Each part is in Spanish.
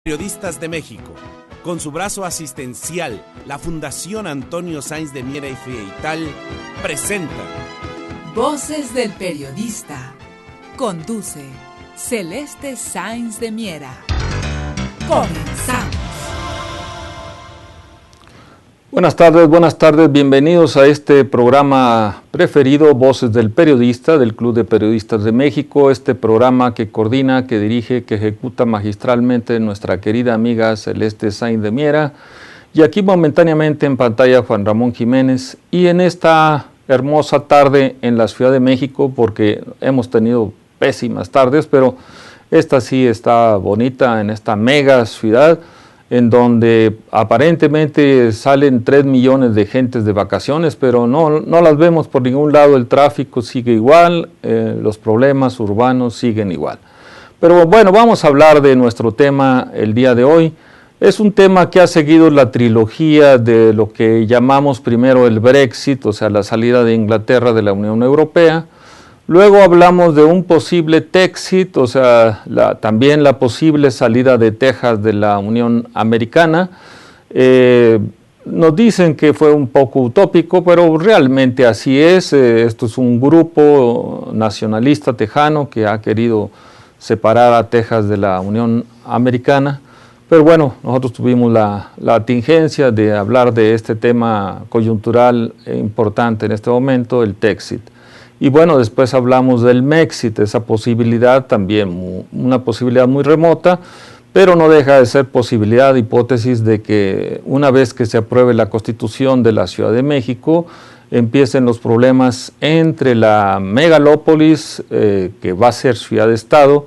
Periodistas de México, con su brazo asistencial, la Fundación Antonio Sáenz de Miera y Frietal, presenta Voces del Periodista. Conduce Celeste Sáenz de Miera. Comenzamos. Buenas tardes, bienvenidos a este programa preferido, Voces del Periodista, del Club de Periodistas de México, este programa que coordina, que dirige, que ejecuta magistralmente nuestra querida amiga Celeste Sáenz de Miera, y aquí momentáneamente en pantalla Juan Ramón Jiménez, y en esta hermosa tarde en la Ciudad de México, porque hemos tenido pésimas tardes, pero esta sí está bonita en esta mega ciudad, en donde aparentemente salen 3 millones de gentes de vacaciones, pero no las vemos por ningún lado, el tráfico sigue igual, los problemas urbanos siguen igual. Pero bueno, vamos a hablar de nuestro tema el día de hoy. Es un tema que ha seguido la trilogía de lo que llamamos primero el Brexit, o sea, la salida de Inglaterra de la Unión Europea. Luego hablamos de un posible Texit, o sea, también la posible salida de Texas de la Unión Americana. Nos dicen que fue un poco utópico, pero realmente así es. Esto es un grupo nacionalista tejano que ha querido separar a Texas de la Unión Americana. Pero bueno, nosotros tuvimos la tingencia de hablar de este tema coyuntural importante en este momento, el Texit. Y bueno, después hablamos del Mexit, esa posibilidad también, una posibilidad muy remota, pero no deja de ser posibilidad, hipótesis de que una vez que se apruebe la Constitución de la Ciudad de México, empiecen los problemas entre la megalópolis, que va a ser ciudad-estado,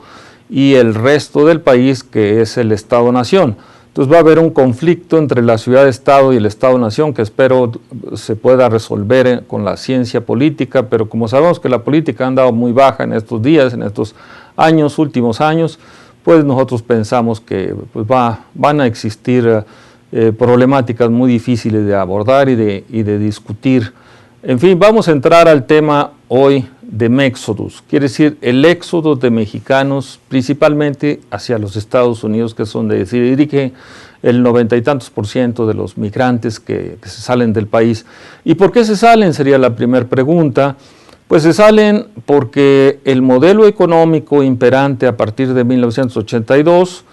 y el resto del país, que es el Estado-nación. Entonces va a haber un conflicto entre la ciudad-estado y el Estado-nación que espero se pueda resolver con la ciencia política, pero como sabemos que la política ha andado muy baja en estos días, en estos últimos años, pues nosotros pensamos que pues van a existir problemáticas muy difíciles de abordar y de discutir. En fin, vamos a entrar al tema hoy de Méxodus, quiere decir el éxodo de mexicanos principalmente hacia los Estados Unidos, que es donde se dirige el 90 y tantos % de los migrantes que se salen del país. ¿Y por qué se salen? Sería la primera pregunta. Pues se salen porque el modelo económico imperante a partir de 1982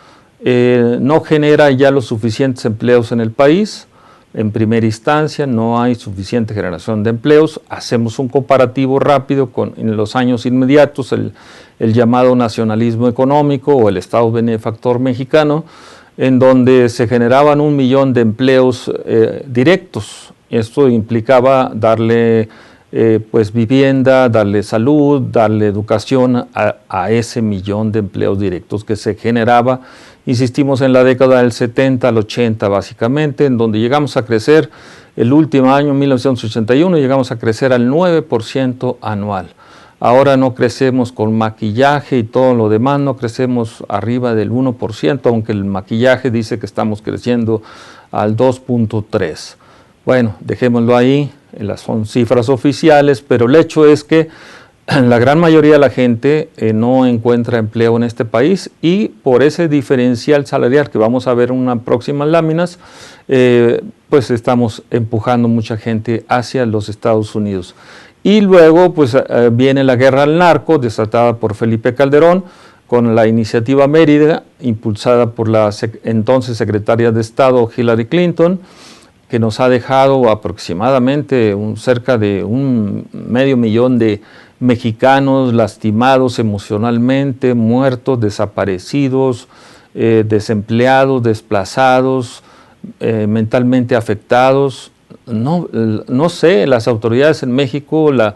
no genera ya los suficientes empleos en el país. En primera instancia no hay suficiente generación de empleos. Hacemos un comparativo rápido en los años inmediatos, el llamado nacionalismo económico o el Estado benefactor mexicano, en donde se generaban 1 millón de empleos directos. Esto implicaba darle pues vivienda, darle salud, darle educación a ese 1 millón de empleos directos que se generaba. Insistimos en la década del 70 al 80 básicamente, en donde llegamos a crecer, el último año, 1981, llegamos a crecer al 9% anual. Ahora no crecemos con maquillaje y todo lo demás, no crecemos arriba del 1%, aunque el maquillaje dice que estamos creciendo al 2.3%. Bueno, dejémoslo ahí, son cifras oficiales, pero el hecho es que la gran mayoría de la gente no encuentra empleo en este país y por ese diferencial salarial que vamos a ver en unas próximas láminas, pues estamos empujando mucha gente hacia los Estados Unidos. Y luego pues viene la guerra al narco desatada por Felipe Calderón con la iniciativa Mérida, impulsada por la entonces secretaria de Estado Hillary Clinton, que nos ha dejado aproximadamente cerca de 500,000 de mexicanos lastimados emocionalmente, muertos, desaparecidos, desempleados, desplazados, mentalmente afectados. No sé, las autoridades en México, la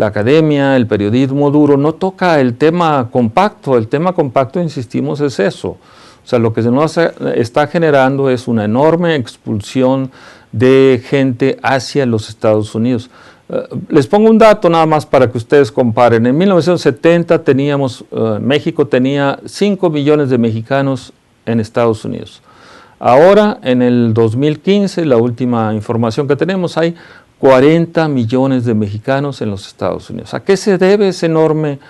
academia, el periodismo duro, no toca el tema compacto. El tema compacto, insistimos, es eso. O sea, lo que se nos está generando es una enorme expulsión de gente hacia los Estados Unidos. Les pongo un dato nada más para que ustedes comparen. En 1970 México tenía 5 millones de mexicanos en Estados Unidos. Ahora, en el 2015, la última información que tenemos, hay 40 millones de mexicanos en los Estados Unidos. ¿A qué se debe ese enorme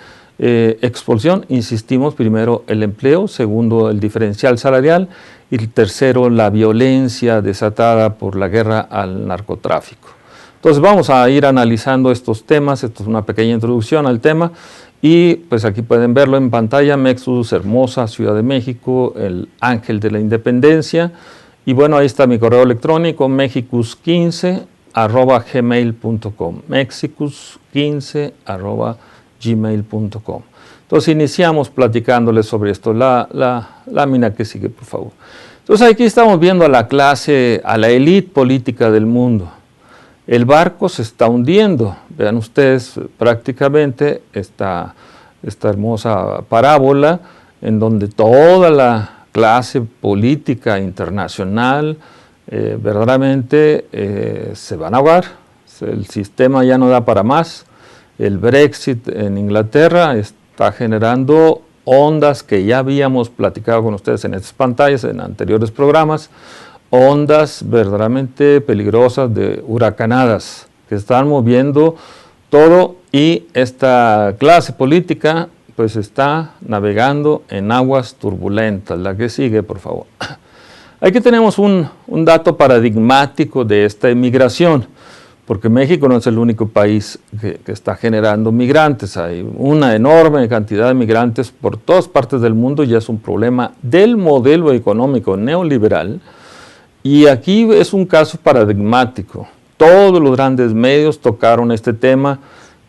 expulsión, insistimos, primero el empleo, segundo el diferencial salarial y tercero la violencia desatada por la guerra al narcotráfico. Entonces vamos a ir analizando estos temas. Esto es una pequeña introducción al tema y pues aquí pueden verlo en pantalla: Mexus, hermosa Ciudad de México, el ángel de la independencia. Y bueno, ahí está mi correo electrónico, mexicus15@gmail.com, mexicus15@gmail.com. Entonces iniciamos platicándoles sobre esto. La lámina que sigue, por favor. Entonces aquí estamos viendo a la clase, a la élite política del mundo. El barco se está hundiendo. Vean ustedes prácticamente esta hermosa parábola en donde toda la clase política internacional verdaderamente se van a ahogar. El sistema ya no da para más. El Brexit en Inglaterra está generando ondas que ya habíamos platicado con ustedes en estas pantallas, en anteriores programas, ondas verdaderamente peligrosas de huracanadas que están moviendo todo, y esta clase política pues está navegando en aguas turbulentas. La que sigue, por favor. Aquí tenemos un dato paradigmático de esta emigración, porque México no es el único país que está generando migrantes. Hay una enorme cantidad de migrantes por todas partes del mundo y es un problema del modelo económico neoliberal. Y aquí es un caso paradigmático. Todos los grandes medios tocaron este tema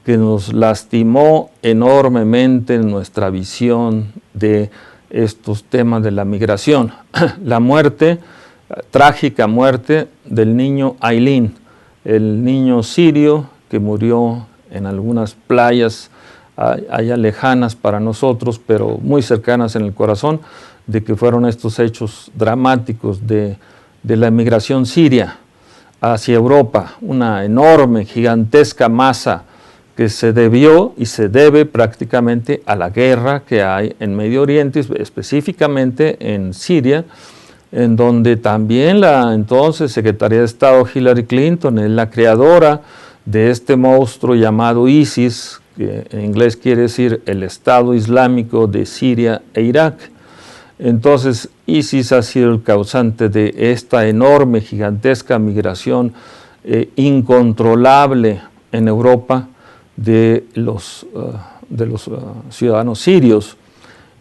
que nos lastimó enormemente en nuestra visión de estos temas de la migración. La muerte, trágica muerte del niño Aylin, el niño sirio que murió en algunas playas allá lejanas para nosotros, pero muy cercanas en el corazón, de que fueron estos hechos dramáticos de la emigración siria hacia Europa, una enorme, gigantesca masa que se debió y se debe prácticamente a la guerra que hay en Medio Oriente, específicamente en Siria, en donde también la entonces Secretaría de Estado Hillary Clinton es la creadora de este monstruo llamado ISIS, que en inglés quiere decir el Estado Islámico de Siria e Irak. Entonces ISIS ha sido el causante de esta enorme, gigantesca migración incontrolable en Europa de los ciudadanos sirios.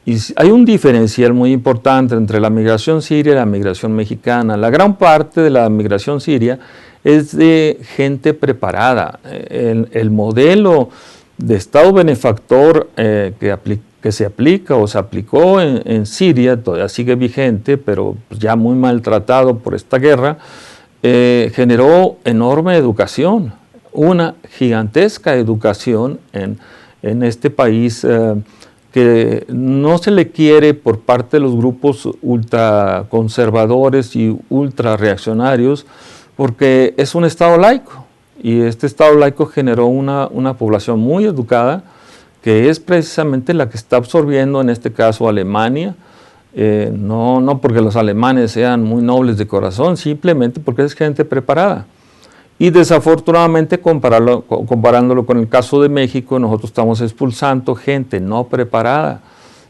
Y hay un diferencial muy importante entre la migración siria y la migración mexicana. La gran parte de la migración siria es de gente preparada. El modelo de Estado benefactor que se aplica o se aplicó en Siria todavía sigue vigente, pero ya muy maltratado por esta guerra, generó enorme educación, una gigantesca educación en este país que no se le quiere por parte de los grupos ultraconservadores y ultrarreaccionarios, porque es un Estado laico, y este Estado laico generó una población muy educada, que es precisamente la que está absorbiendo en este caso Alemania, no porque los alemanes sean muy nobles de corazón, simplemente porque es gente preparada. Y desafortunadamente, comparándolo con el caso de México, nosotros estamos expulsando gente no preparada.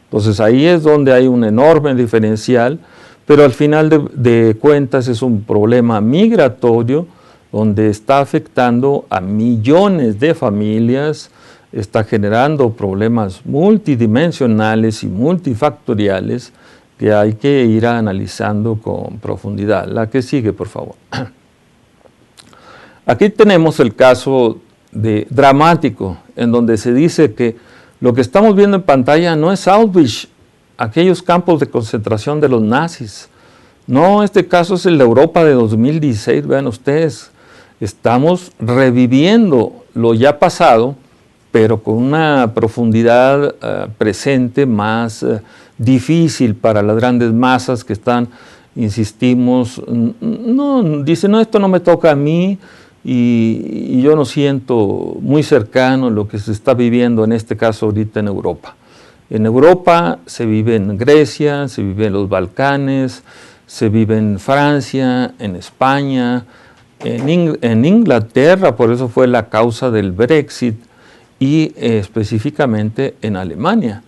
Entonces ahí es donde hay un enorme diferencial, pero al final de cuentas es un problema migratorio donde está afectando a millones de familias, está generando problemas multidimensionales y multifactoriales que hay que ir analizando con profundidad. La que sigue, por favor. Aquí tenemos el caso dramático, en donde se dice que lo que estamos viendo en pantalla no es Auschwitz, aquellos campos de concentración de los nazis. No, este caso es el de Europa de 2016, vean ustedes. Estamos reviviendo lo ya pasado, pero con una profundidad presente más difícil para las grandes masas que están, insistimos, dicen, no, esto no me toca a mí, y yo no siento muy cercano lo que se está viviendo en este caso ahorita en Europa. En Europa se vive en Grecia, se vive en los Balcanes, se vive en Francia, en España, en Inglaterra, por eso fue la causa del Brexit, y específicamente en Alemania.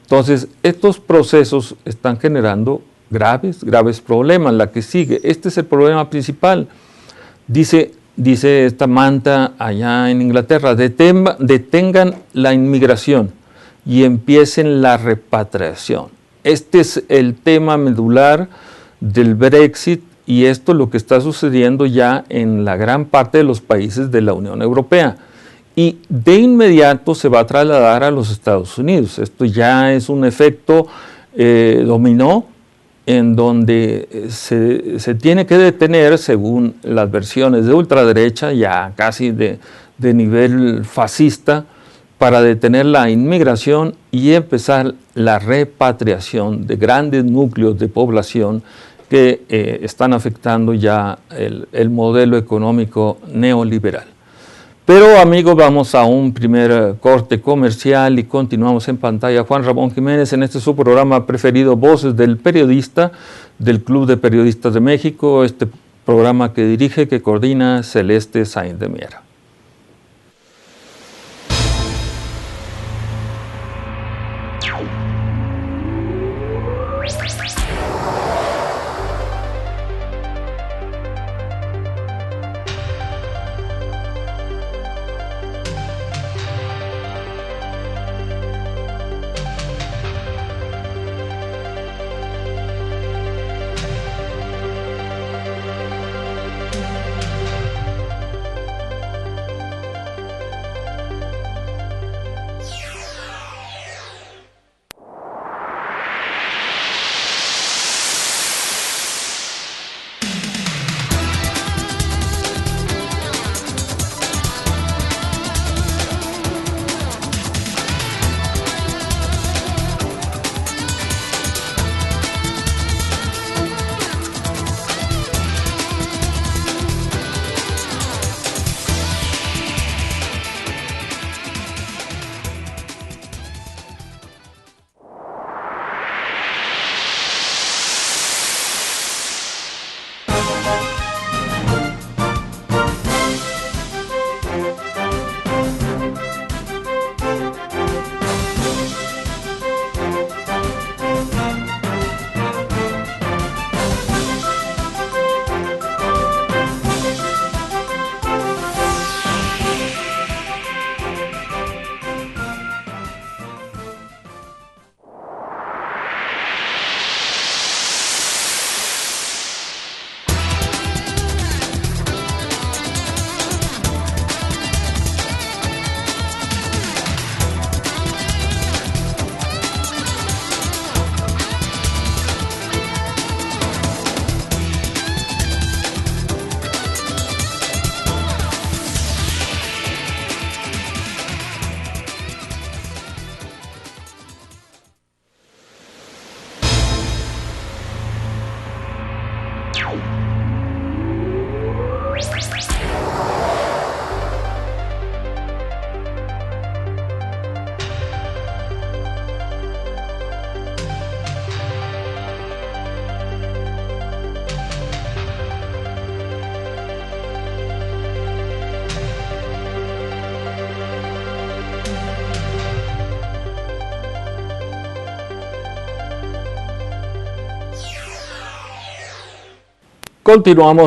Entonces, estos procesos están generando graves problemas. La que sigue, este es el problema principal. Dice esta manta allá en Inglaterra, detengan la inmigración y empiecen la repatriación. Este es el tema medular del Brexit y esto es lo que está sucediendo ya en la gran parte de los países de la Unión Europea. Y de inmediato se va a trasladar a los Estados Unidos. Esto ya es un efecto dominó en donde se tiene que detener, según las versiones de ultraderecha, ya casi de nivel fascista, para detener la inmigración y empezar la repatriación de grandes núcleos de población que están afectando ya el modelo económico neoliberal. Pero amigos, vamos a un primer corte comercial y continuamos en pantalla. Juan Ramón Jiménez en este su programa preferido, Voces del Periodista, del Club de Periodistas de México, este programa que dirige, que coordina Celeste Sáenz de Miera.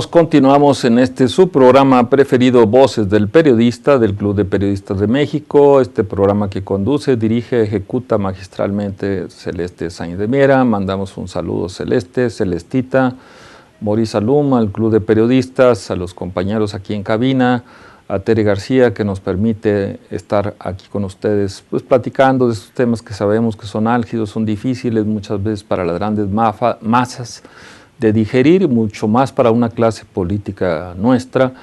Continuamos en este su programa preferido, Voces del Periodista, del Club de Periodistas de México, este programa que conduce, dirige, ejecuta magistralmente Celeste Sáenz de Miera. Mandamos un saludo Celeste, Celestita, Maurice Alum, al Club de Periodistas, a los compañeros aquí en cabina, a Tere García, que nos permite estar aquí con ustedes, pues platicando de estos temas que sabemos que son álgidos, son difíciles muchas veces para las grandes masas de digerir, mucho más para una clase política nuestra,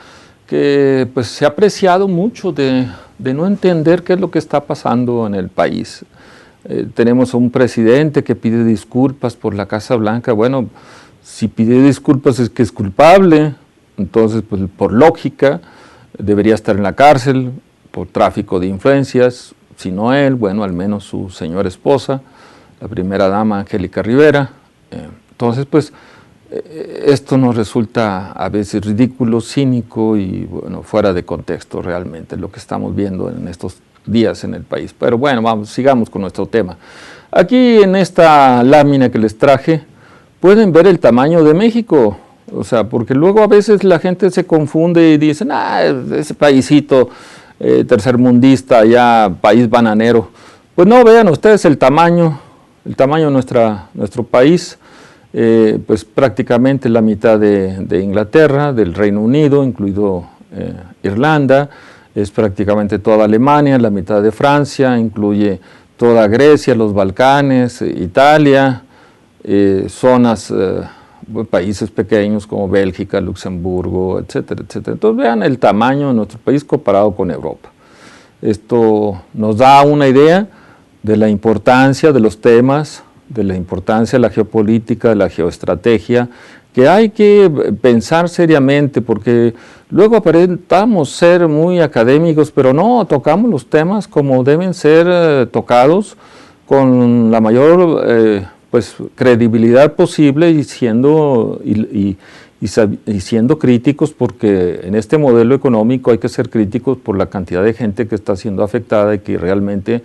que pues se ha apreciado mucho de no entender qué es lo que está pasando en el país. Tenemos a un presidente que pide disculpas por la Casa Blanca. Bueno, si pide disculpas es que es culpable, entonces pues por lógica debería estar en la cárcel por tráfico de influencias, si no él, bueno, al menos su señora esposa, la primera dama Angélica Rivera. Entonces pues esto nos resulta a veces ridículo, cínico y bueno, fuera de contexto realmente lo que estamos viendo en estos días en el país. Pero bueno, sigamos con nuestro tema. Aquí en esta lámina que les traje, pueden ver el tamaño de México. O sea, porque luego a veces la gente se confunde y dicen, ese paísito tercermundista, ya país bananero. Pues no, vean ustedes el tamaño de nuestro país, pues prácticamente la mitad de Inglaterra, del Reino Unido, incluido Irlanda, es prácticamente toda Alemania, la mitad de Francia, incluye toda Grecia, los Balcanes, Italia, zonas, países pequeños como Bélgica, Luxemburgo, etcétera, etcétera. Entonces vean el tamaño de nuestro país comparado con Europa. Esto nos da una idea de la importancia de los temas, de la importancia de la geopolítica, de la geoestrategia, que hay que pensar seriamente, porque luego aparentamos ser muy académicos, pero no, tocamos los temas como deben ser tocados, con la mayor credibilidad posible y siendo críticos, porque en este modelo económico hay que ser críticos por la cantidad de gente que está siendo afectada y que realmente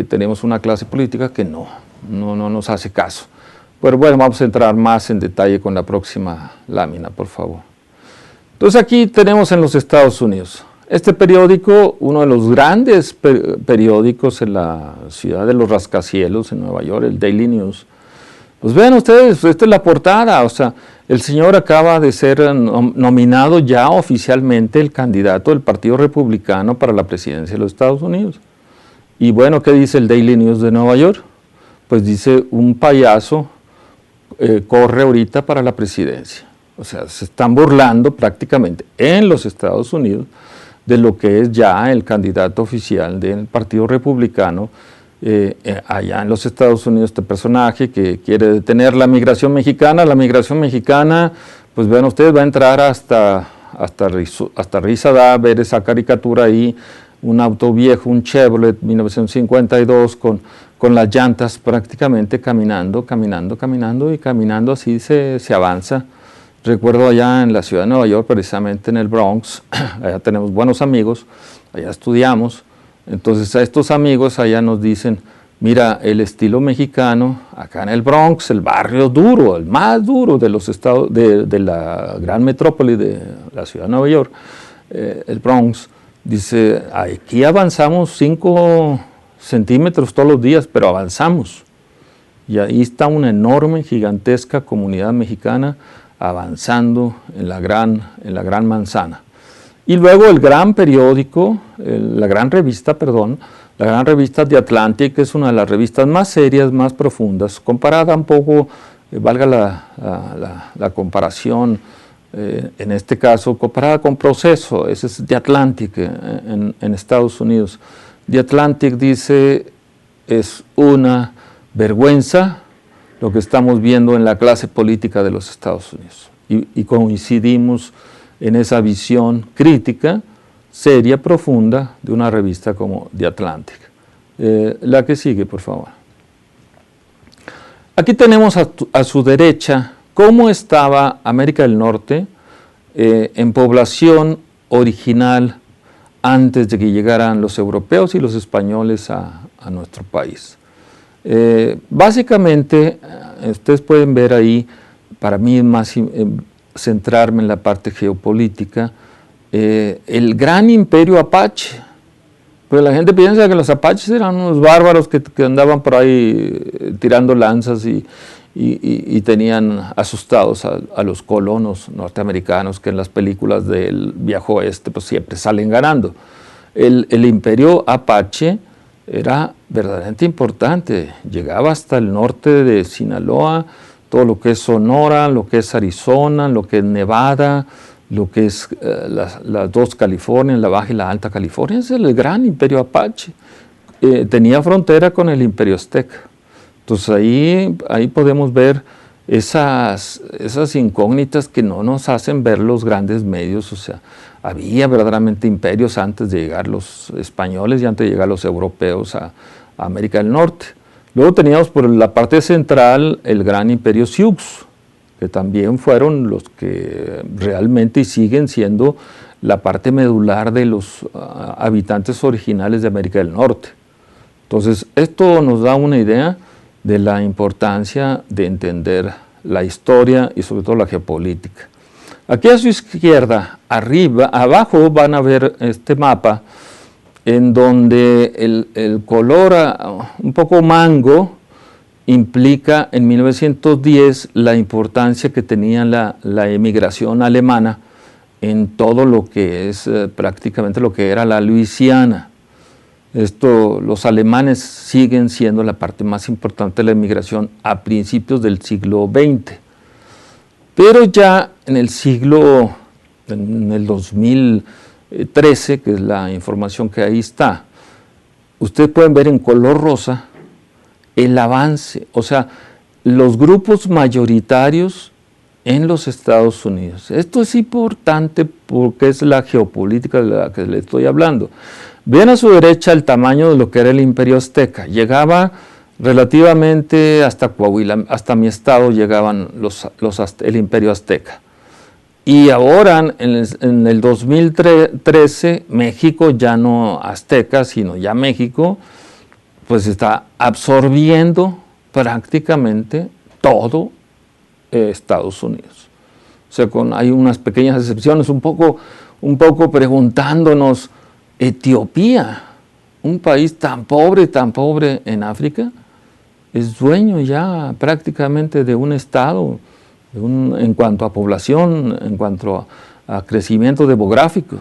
tenemos una clase política que no nos hace caso. Pero bueno, vamos a entrar más en detalle con la próxima lámina, por favor. Entonces aquí tenemos en los Estados Unidos. Este periódico, uno de los grandes periódicos en la ciudad de los rascacielos, en Nueva York, el Daily News. Pues vean ustedes, esta es la portada, o sea, el señor acaba de ser nominado ya oficialmente el candidato del Partido Republicano para la presidencia de los Estados Unidos. Y bueno, ¿qué dice el Daily News de Nueva York? Pues dice, un payaso corre ahorita para la presidencia. O sea, se están burlando prácticamente en los Estados Unidos de lo que es ya el candidato oficial del Partido Republicano allá en los Estados Unidos, este personaje que quiere detener la migración mexicana. La migración mexicana, pues vean ustedes, va a entrar hasta risa da ver esa caricatura ahí, un auto viejo, un Chevrolet 1952 con las llantas prácticamente caminando así se avanza. Recuerdo allá en la ciudad de Nueva York, precisamente en el Bronx, allá tenemos buenos amigos, allá estudiamos, entonces a estos amigos allá nos dicen, mira, el estilo mexicano, acá en el Bronx, el barrio duro, el más duro de los estados, de la gran metrópoli de la ciudad de Nueva York, el Bronx, dice, aquí avanzamos 5 centímetros todos los días, pero avanzamos. Y ahí está una enorme, gigantesca comunidad mexicana avanzando en la gran manzana. Y luego el gran periódico, la gran revista The Atlantic, que es una de las revistas más serias, más profundas, comparada un poco, valga la comparación, en este caso, comparada con Proceso, ese es The Atlantic en Estados Unidos. The Atlantic dice, es una vergüenza lo que estamos viendo en la clase política de los Estados Unidos. Y coincidimos en esa visión crítica, seria, profunda, de una revista como The Atlantic. La que sigue, por favor. Aquí tenemos a su derecha cómo estaba América del Norte en población original antes de que llegaran los europeos y los españoles a nuestro país. Básicamente, ustedes pueden ver ahí, para mí más centrarme en la parte geopolítica, el gran imperio apache. Pero la gente piensa que los apaches eran unos bárbaros que andaban por ahí tirando lanzas y tenían asustados a los colonos norteamericanos que en las películas del viejo oeste pues siempre salen ganando. El imperio apache era verdaderamente importante, llegaba hasta el norte de Sinaloa, todo lo que es Sonora, lo que es Arizona, lo que es Nevada, lo que es las dos Californias, la Baja y la Alta California. Es el gran imperio apache. Tenía frontera con el imperio azteca. Entonces ahí podemos ver esas incógnitas que no nos hacen ver los grandes medios. O sea, había verdaderamente imperios antes de llegar los españoles y antes de llegar los europeos a América del Norte. Luego teníamos por la parte central el gran imperio Sioux, que también fueron los que realmente siguen siendo la parte medular de los habitantes originales de América del Norte. Entonces, esto nos da una idea de la importancia de entender la historia y sobre todo la geopolítica. Aquí a su izquierda, abajo van a ver este mapa en donde el color un poco mango implica en 1910 la importancia que tenía la emigración alemana en todo lo que es prácticamente lo que era la Luisiana. Los alemanes siguen siendo la parte más importante de la emigración a principios del siglo XX. Pero ya en el 2013, que es la información que ahí está, ustedes pueden ver en color rosa el avance, o sea, los grupos mayoritarios en los Estados Unidos. Esto es importante porque es la geopolítica de la que le estoy hablando. Vean a su derecha el tamaño de lo que era el Imperio Azteca. Llegaba relativamente hasta Coahuila, hasta mi estado llegaban el Imperio Azteca. Y ahora, en el 2013, México, ya no Azteca, sino ya México, pues está absorbiendo prácticamente todo Estados Unidos. O sea, hay unas pequeñas excepciones, un poco preguntándonos, Etiopía, un país tan pobre en África, es dueño ya prácticamente de un estado en cuanto a población, en cuanto a crecimiento demográfico.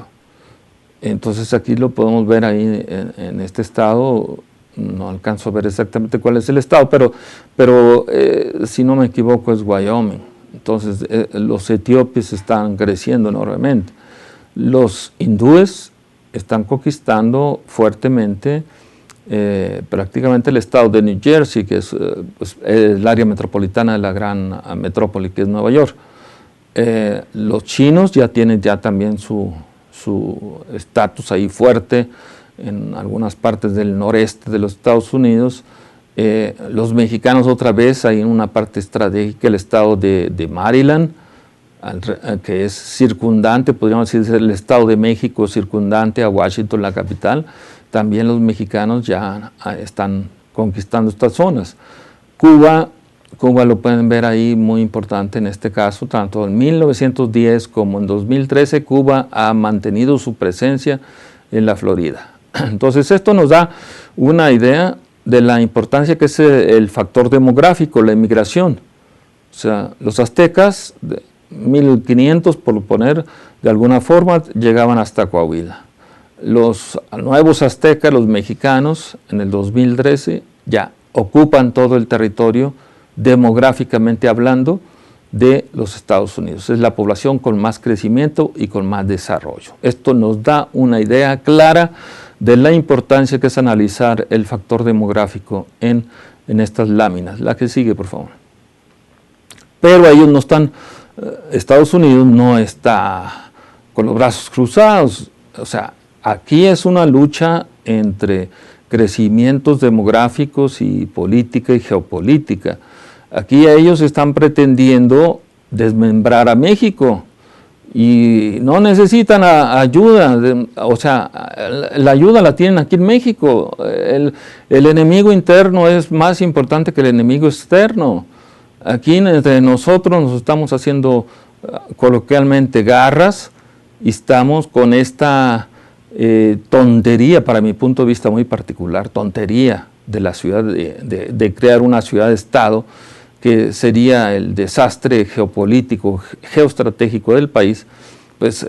Entonces aquí lo podemos ver ahí en este estado. No alcanzo a ver exactamente cuál es el estado, pero si no me equivoco es Wyoming. Entonces los etíopes están creciendo enormemente. Los hindúes están conquistando fuertemente prácticamente el estado de New Jersey, que es el área metropolitana de la gran metrópoli que es Nueva York. Los chinos ya tienen también su estatus ahí fuerte en algunas partes del noreste de los Estados Unidos. Los mexicanos otra vez ahí en una parte estratégica, el estado de Maryland, que es circundante, podríamos decir, el estado de México circundante a Washington, la capital. También los mexicanos ya están conquistando estas zonas. Cuba lo pueden ver ahí, muy importante en este caso, tanto en 1910 como en 2013, Cuba ha mantenido su presencia en la Florida. Entonces esto nos da una idea de la importancia que es el factor demográfico, la inmigración. O sea, los aztecas, 1500 por poner de alguna forma, llegaban hasta Coahuila. Los nuevos aztecas, los mexicanos, en el 2013 ya ocupan todo el territorio demográficamente hablando de los Estados Unidos. Es la población con más crecimiento y con más desarrollo. Esto nos da una idea clara de la importancia que es analizar el factor demográfico en estas láminas. La que sigue, por favor. Pero ellos no están, Estados Unidos no está con los brazos cruzados. O sea, aquí es una lucha entre crecimientos demográficos y política y geopolítica. Aquí ellos están pretendiendo desmembrar a México y no necesitan ayuda, o sea, la ayuda la tienen aquí en México. El enemigo interno es más importante que el enemigo externo. Aquí entre nosotros nos estamos haciendo coloquialmente garras y estamos con esta tontería, para mi punto de vista muy particular, tontería de la ciudad, de crear una ciudad-estado que sería el desastre geopolítico, geoestratégico del país. Pues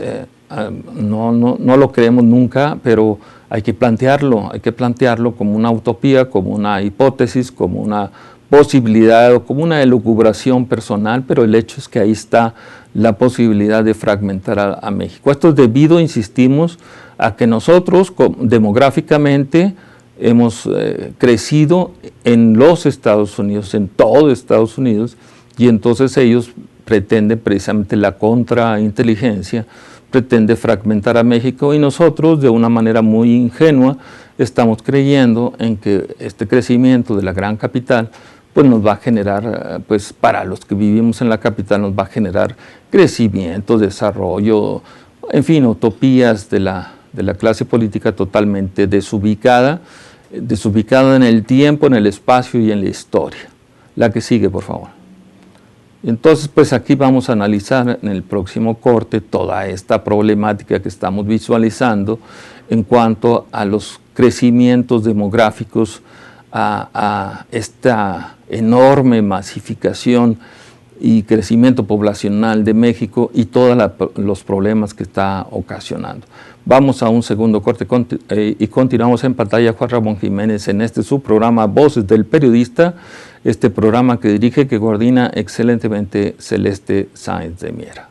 no lo creemos nunca, pero hay que plantearlo como una utopía, como una hipótesis, como una posibilidad o como una elucubración personal, pero el hecho es que ahí está la posibilidad de fragmentar a México. Esto es debido, insistimos, a que nosotros demográficamente hemos crecido en los Estados Unidos, en todo Estados Unidos, y entonces ellos pretenden precisamente la contrainteligencia, pretende fragmentar a México, y nosotros de una manera muy ingenua estamos creyendo en que este crecimiento de la gran capital pues nos va a generar, pues para los que vivimos en la capital, nos va a generar crecimiento, desarrollo, en fin, utopías de la clase política totalmente desubicada en el tiempo, en el espacio y en la historia. La que sigue, por favor. Entonces, pues aquí vamos a analizar en el próximo corte toda esta problemática que estamos visualizando en cuanto a los crecimientos demográficos, a esta enorme masificación y crecimiento poblacional de México y todos los problemas que está ocasionando. Vamos a un segundo corte y continuamos en pantalla. Juan Ramón Jiménez en este subprograma Voces del Periodista, este programa que dirige, que coordina excelentemente Celeste Sáenz de Miera.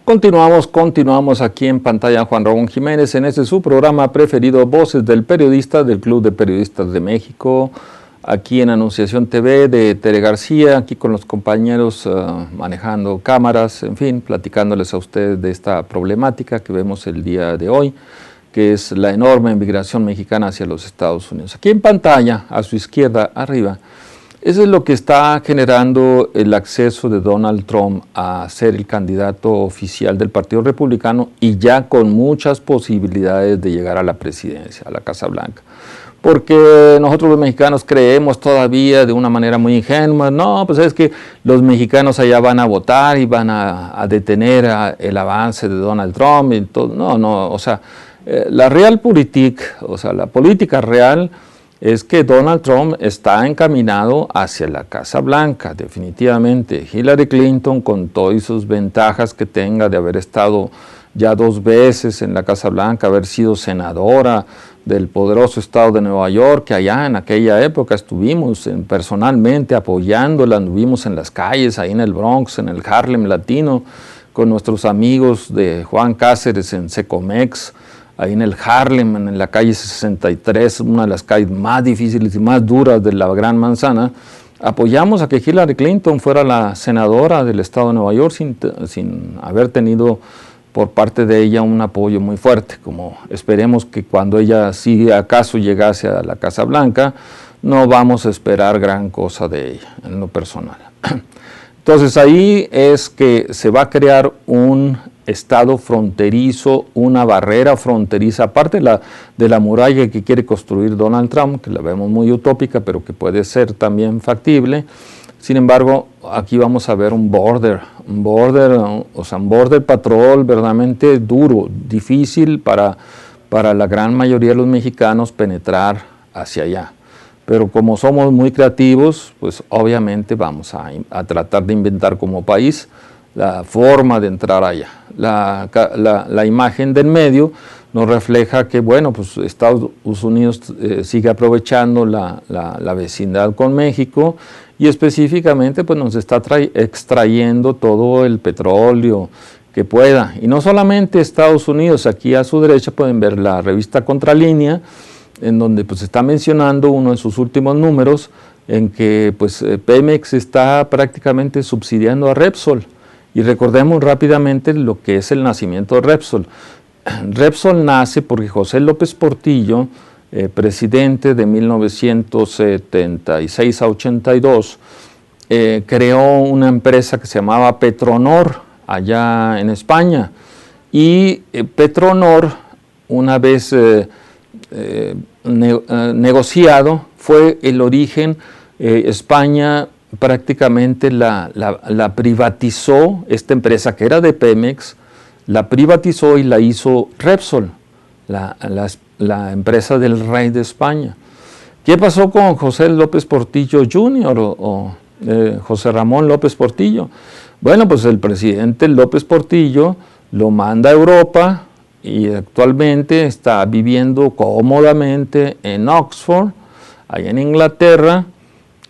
Continuamos aquí en pantalla Juan Ramón Jiménez en este su programa preferido, Voces del Periodista, del Club de Periodistas de México, aquí en Anunciación TV de Tere García, aquí con los compañeros manejando cámaras, en fin, platicándoles a ustedes de esta problemática que vemos el día de hoy, que es la enorme migración mexicana hacia los Estados Unidos. Aquí en pantalla, a su izquierda, arriba, eso es lo que está generando el acceso de Donald Trump a ser el candidato oficial del Partido Republicano y ya con muchas posibilidades de llegar a la presidencia, a la Casa Blanca. Porque nosotros los mexicanos creemos todavía de una manera muy ingenua, no, pues es que los mexicanos allá van a votar y van a detener el avance de Donald Trump y todo. No, o sea, la realpolitik, o sea, la política real, es que Donald Trump está encaminado hacia la Casa Blanca, definitivamente. Hillary Clinton, con todas sus ventajas que tenga de haber estado ya 2 veces en la Casa Blanca, haber sido senadora del poderoso estado de Nueva York, que allá en aquella época estuvimos personalmente apoyándola, anduvimos en las calles, ahí en el Bronx, en el Harlem latino, con nuestros amigos de Juan Cáceres en Secomex, ahí en el Harlem, en la calle 63, una de las calles más difíciles y más duras de la Gran Manzana. apoyamos a que Hillary Clinton fuera la senadora del estado de Nueva York sin haber tenido por parte de ella un apoyo muy fuerte, como esperemos que cuando ella, si acaso llegase a la Casa Blanca, no vamos a esperar gran cosa de ella, en lo personal. Entonces ahí es que se va a crear un estado fronterizo, una barrera fronteriza, aparte de la muralla que quiere construir Donald Trump, que la vemos muy utópica, pero que puede ser también factible. Sin embargo, aquí vamos a ver un border patrol verdaderamente duro, difícil para la gran mayoría de los mexicanos penetrar hacia allá. Pero como somos muy creativos, pues obviamente vamos a tratar de inventar como país la forma de entrar allá. La imagen del medio nos refleja que, bueno, pues Estados Unidos sigue aprovechando la vecindad con México y específicamente pues nos está extrayendo todo el petróleo que pueda. Y no solamente Estados Unidos, aquí a su derecha pueden ver la revista Contralínea, en donde pues está mencionando uno de sus últimos números en que pues Pemex está prácticamente subsidiando a Repsol. Y recordemos rápidamente lo que es el nacimiento de Repsol. Repsol nace porque José López Portillo, presidente de 1976 a 82, creó una empresa que se llamaba Petronor allá en España. Y Petronor, una vez negociado, fue el origen. España prácticamente la privatizó, esta empresa que era de Pemex, la privatizó y la hizo Repsol, la empresa del rey de España. ¿Qué pasó con José López Portillo Jr. o José Ramón López Portillo? Bueno, pues el presidente López Portillo lo manda a Europa y actualmente está viviendo cómodamente en Oxford, allá en Inglaterra,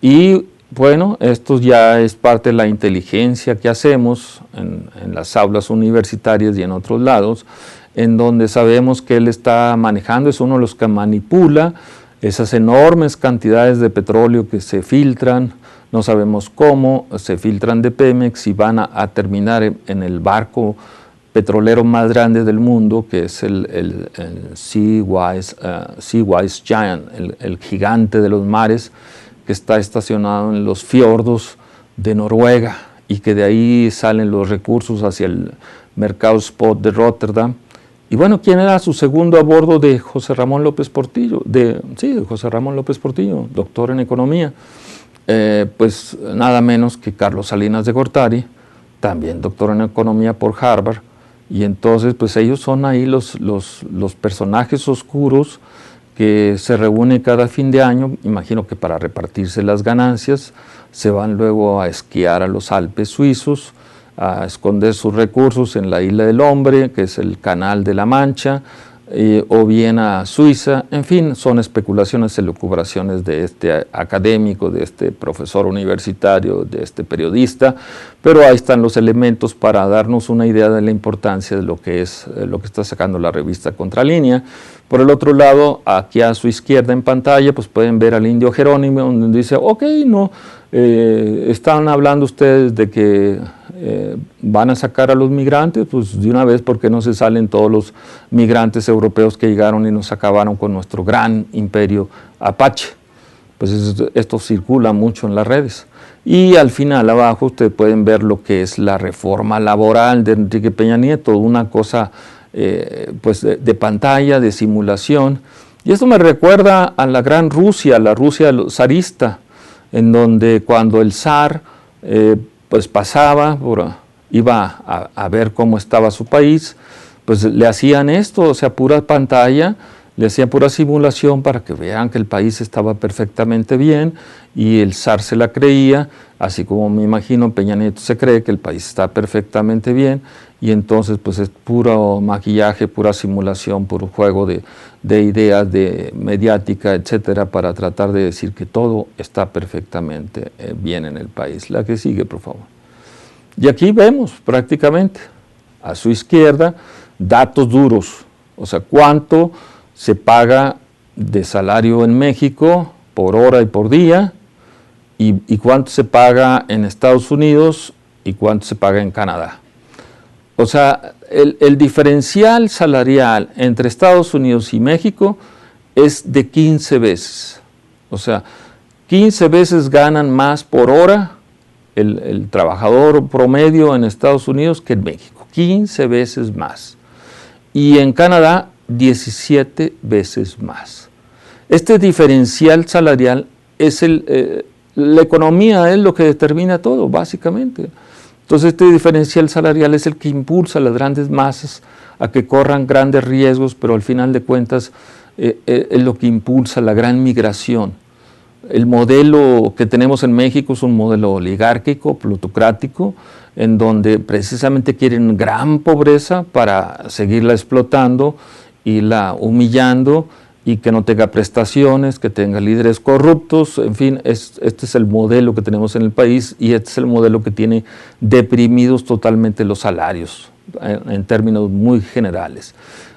y bueno, esto ya es parte de la inteligencia que hacemos en las aulas universitarias y en otros lados, en donde sabemos que él está manejando, es uno de los que manipula esas enormes cantidades de petróleo que se filtran, no sabemos cómo, se filtran de Pemex y van a terminar en el barco petrolero más grande del mundo, que es el Seawise Giant, el gigante de los mares, que está estacionado en los fiordos de Noruega y que de ahí salen los recursos hacia el mercado spot de Rotterdam. Y bueno, ¿quién era su segundo a bordo de José Ramón López Portillo? De José Ramón López Portillo, doctor en economía. Pues nada menos que Carlos Salinas de Gortari, también doctor en economía por Harvard. Y entonces pues ellos son ahí los personajes oscuros que se reúnen cada fin de año, imagino que para repartirse las ganancias, se van luego a esquiar a los Alpes suizos, a esconder sus recursos en la Isla del Hombre, que es el Canal de la Mancha, o bien a Suiza. En fin, son especulaciones, elucubraciones de este académico, de este profesor universitario, de este periodista, pero ahí están los elementos para darnos una idea de la importancia de lo que está sacando la revista Contralínea. Por el otro lado, aquí a su izquierda en pantalla, pues pueden ver al indio Jerónimo, donde dice, ok, no, están hablando ustedes de que van a sacar a los migrantes, pues de una vez, porque no se salen todos los migrantes europeos que llegaron y nos acabaron con nuestro gran imperio Apache. Pues esto circula mucho en las redes. Y al final, abajo, ustedes pueden ver lo que es la reforma laboral de Enrique Peña Nieto, una cosa pues de pantalla, de simulación. Y esto me recuerda a la gran Rusia, la Rusia zarista, en donde cuando el zar pues pasaba, iba a ver cómo estaba su país, pues le hacían esto, o sea, pura pantalla, le hacían pura simulación para que vean que el país estaba perfectamente bien y el zar se la creía, así como me imagino Peña Nieto se cree que el país está perfectamente bien, y entonces pues es puro maquillaje, pura simulación, puro juego de ideas, de mediática, etcétera, para tratar de decir que todo está perfectamente bien en el país. La que sigue, por favor. Y aquí vemos prácticamente a su izquierda datos duros, o sea, cuánto se paga de salario en México por hora y por día, y cuánto se paga en Estados Unidos y cuánto se paga en Canadá. O sea, el diferencial salarial entre Estados Unidos y México es de 15 veces. O sea, 15 veces ganan más por hora el trabajador promedio en Estados Unidos que en México. 15 veces más. Y en Canadá, 17 veces más. Este diferencial salarial es la economía es lo que determina todo, básicamente. Entonces, este diferencial salarial es el que impulsa a las grandes masas a que corran grandes riesgos, pero al final de cuentas es lo que impulsa la gran migración. El modelo que tenemos en México es un modelo oligárquico, plutocrático, en donde precisamente quieren gran pobreza para seguirla explotando y la humillando, y que no tenga prestaciones, que tenga líderes corruptos, en fin, este es el modelo que tenemos en el país, y este es el modelo que tiene deprimidos totalmente los salarios, en términos muy generales,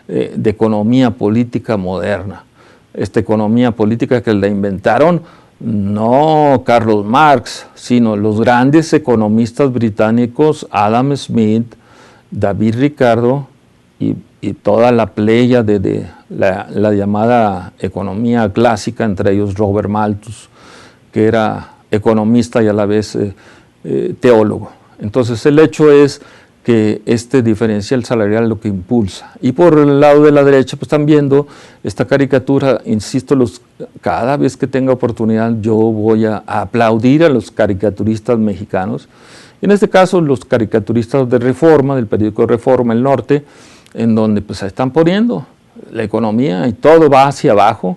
de economía política moderna. Esta economía política que la inventaron no Carlos Marx, sino los grandes economistas británicos Adam Smith, David Ricardo y toda la playa de la llamada economía clásica, entre ellos Robert Malthus, que era economista y a la vez teólogo. Entonces el hecho es que este diferencial salarial es lo que impulsa. Y por el lado de la derecha, pues están viendo esta caricatura, insisto, cada vez que tenga oportunidad yo voy a aplaudir a los caricaturistas mexicanos. En este caso, los caricaturistas de Reforma, del periódico Reforma, El Norte, en donde pues están poniendo la economía y todo va hacia abajo,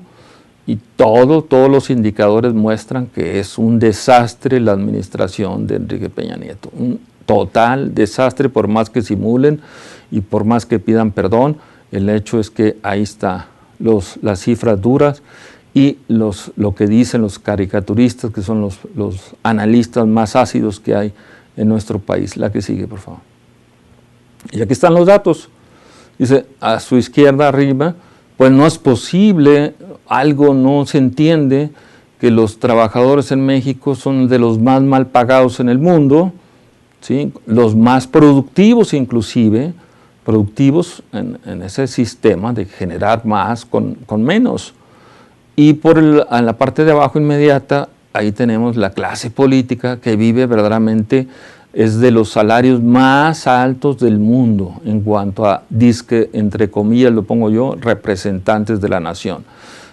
y todos los indicadores muestran que es un desastre la administración de Enrique Peña Nieto, un total desastre, por más que simulen y por más que pidan perdón. El hecho es que ahí está las cifras duras y lo que dicen los caricaturistas, que son los analistas más ácidos que hay en nuestro país. La que sigue, por favor. Y aquí están los datos. Dice, a su izquierda arriba, pues no es posible, algo no se entiende, que los trabajadores en México son de los más mal pagados en el mundo, ¿sí? Los más productivos inclusive, productivos en ese sistema de generar más con menos. Y en la parte de abajo inmediata, ahí tenemos la clase política que vive verdaderamente, es de los salarios más altos del mundo en cuanto a, disque, entre comillas lo pongo yo, representantes de la nación.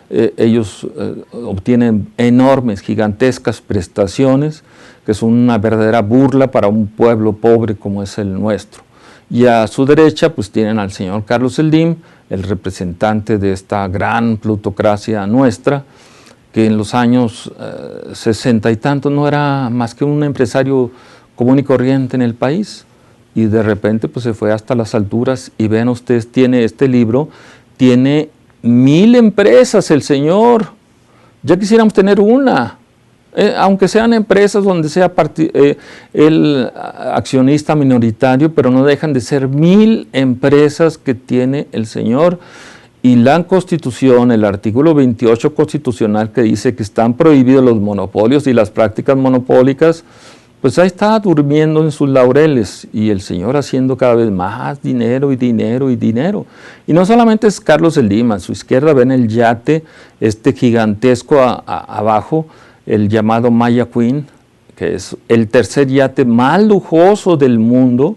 Ellos obtienen enormes, gigantescas prestaciones, que son una verdadera burla para un pueblo pobre como es el nuestro. Y a su derecha pues tienen al señor Carlos Slim, el representante de esta gran plutocracia nuestra, que en los años 60 y tantos no era más que un empresario común y corriente en el país, y de repente pues se fue hasta las alturas. Y vean ustedes, tiene este libro, tiene 1000 empresas el señor. Ya quisiéramos tener una, aunque sean empresas donde sea el accionista minoritario, pero no dejan de ser 1000 empresas que tiene el señor. Y la Constitución, el artículo 28 constitucional, que dice que están prohibidos los monopolios y las prácticas monopólicas, pues ahí está durmiendo en sus laureles, y el señor haciendo cada vez más dinero y dinero y dinero. Y no solamente es Carlos Slim, a su izquierda ven el yate gigantesco abajo, el llamado Maya Queen, que es el tercer yate más lujoso del mundo,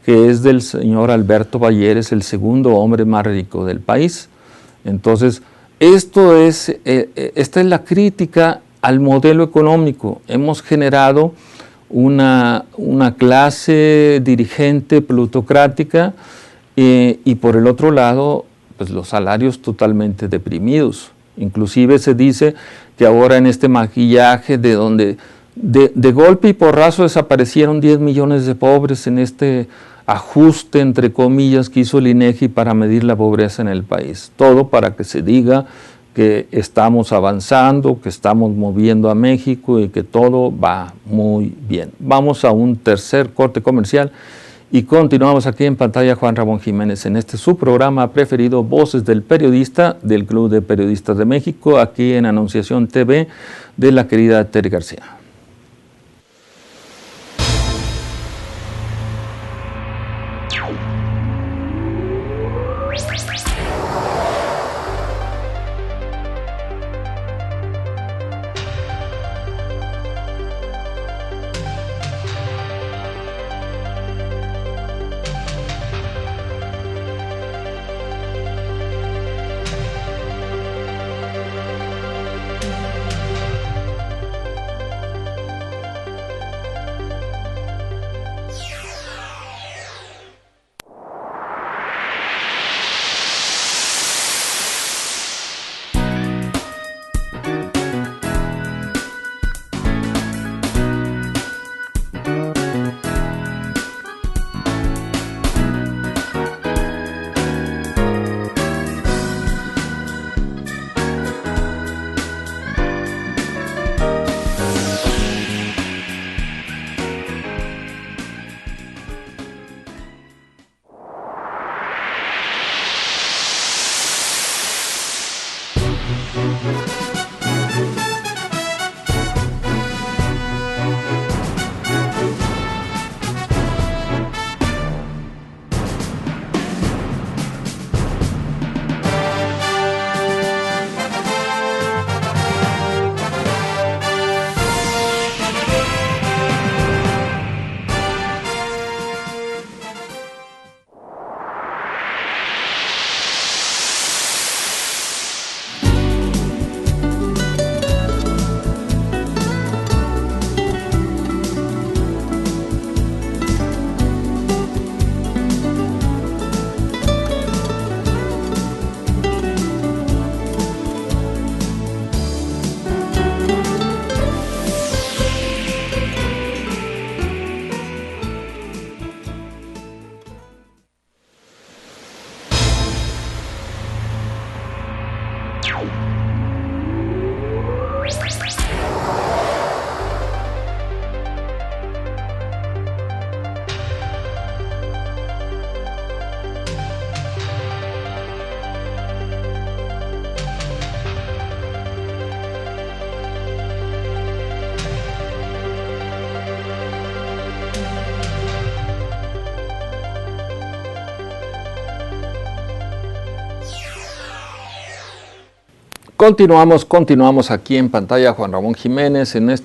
que es del señor Alberto Balleres, el segundo hombre más rico del país. Entonces, esta es la crítica al modelo económico. Hemos generado una clase dirigente plutocrática y por el otro lado, pues los salarios totalmente deprimidos. Inclusive se dice que ahora en este maquillaje de donde de golpe y porrazo desaparecieron 10 millones de pobres, en este ajuste entre comillas que hizo el INEGI para medir la pobreza en el país. Todo para que se diga que estamos avanzando, que estamos moviendo a México y que todo va muy bien. Vamos a un tercer corte comercial y continuamos aquí en pantalla. Juan Ramón Jiménez en su programa preferido, Voces del Periodista, del Club de Periodistas de México, aquí en Anunciación TV de la querida Terry García. Continuamos aquí en pantalla Juan Ramón Jiménez en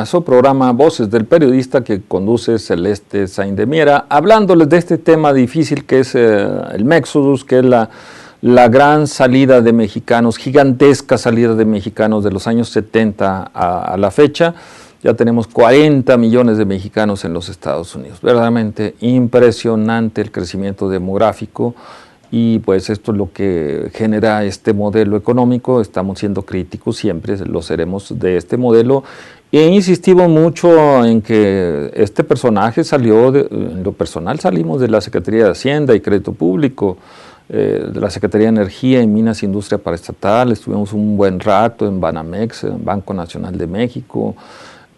su programa Voces del Periodista que conduce Celeste Sainz de Miera, hablándoles de este tema difícil que es el Méxodus, que es la gran salida de mexicanos, gigantesca salida de mexicanos de los años 70 a la fecha. Ya tenemos 40 millones de mexicanos en los Estados Unidos. Verdaderamente impresionante el crecimiento demográfico. Y pues esto es lo que genera este modelo económico. Estamos siendo críticos, siempre lo seremos de este modelo. E insistimos mucho en que este personaje en lo personal salimos de la Secretaría de Hacienda y Crédito Público, de la Secretaría de Energía y Minas e Industria Paraestatal. Estuvimos un buen rato en Banamex, en Banco Nacional de México.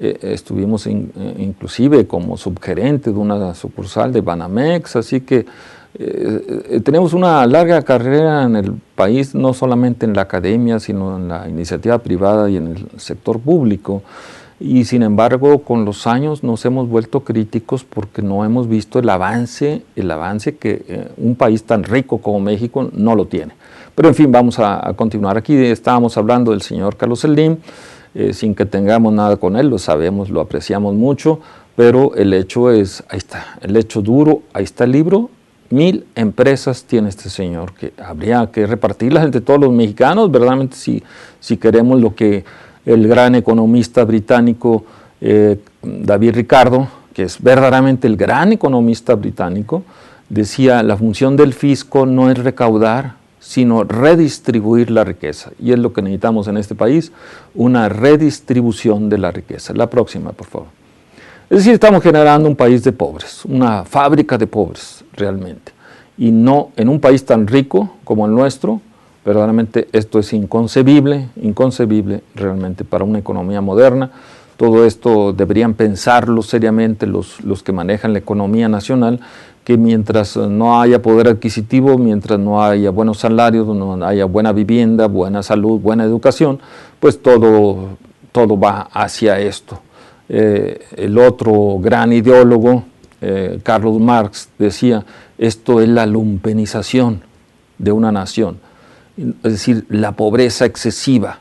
Estuvimos inclusive como subgerente de una sucursal de Banamex, así que tenemos una larga carrera en el país, no solamente en la academia, sino en la iniciativa privada y en el sector público. Y sin embargo, con los años nos hemos vuelto críticos porque no hemos visto el avance que un país tan rico como México no lo tiene. Pero en fin, vamos a continuar. Aquí estábamos hablando del señor Carlos Slim, sin que tengamos nada con él, lo sabemos, lo apreciamos mucho, pero el hecho es, ahí está, el hecho duro, ahí está el libro. 1000 empresas tiene este señor que habría que repartirlas entre todos los mexicanos, verdaderamente si queremos lo que el gran economista británico David Ricardo, que es verdaderamente el gran economista británico, decía: la función del fisco no es recaudar, sino redistribuir la riqueza. Y es lo que necesitamos en este país, una redistribución de la riqueza. La próxima, por favor. Es decir, estamos generando un país de pobres, una fábrica de pobres realmente. Y no en un país tan rico como el nuestro, verdaderamente esto es inconcebible realmente para una economía moderna. Todo esto deberían pensarlo seriamente los que manejan la economía nacional, que mientras no haya poder adquisitivo, mientras no haya buenos salarios, no haya buena vivienda, buena salud, buena educación, pues todo va hacia esto. El otro gran ideólogo, Karl Marx, decía: esto es la lumpenización de una nación, es decir, la pobreza excesiva.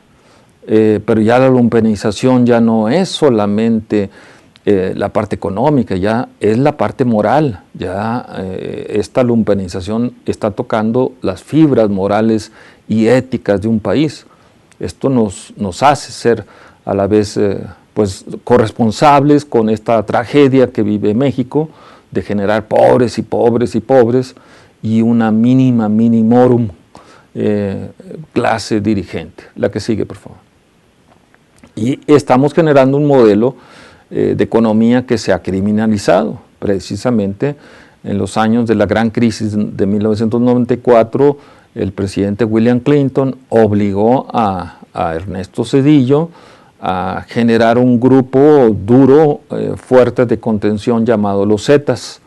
Pero ya la lumpenización ya no es solamente la parte económica, ya es la parte moral. Ya esta lumpenización está tocando las fibras morales y éticas de un país. Esto nos hace ser a la vez pues corresponsables con esta tragedia que vive México, de generar pobres y pobres y pobres, y una minimorum clase dirigente. La que sigue, por favor. Y estamos generando un modelo de economía que se ha criminalizado. Precisamente en los años de la gran crisis de 1994, el presidente William Clinton obligó a Ernesto Zedillo a generar un grupo duro, fuerte de contención llamado los Zetas.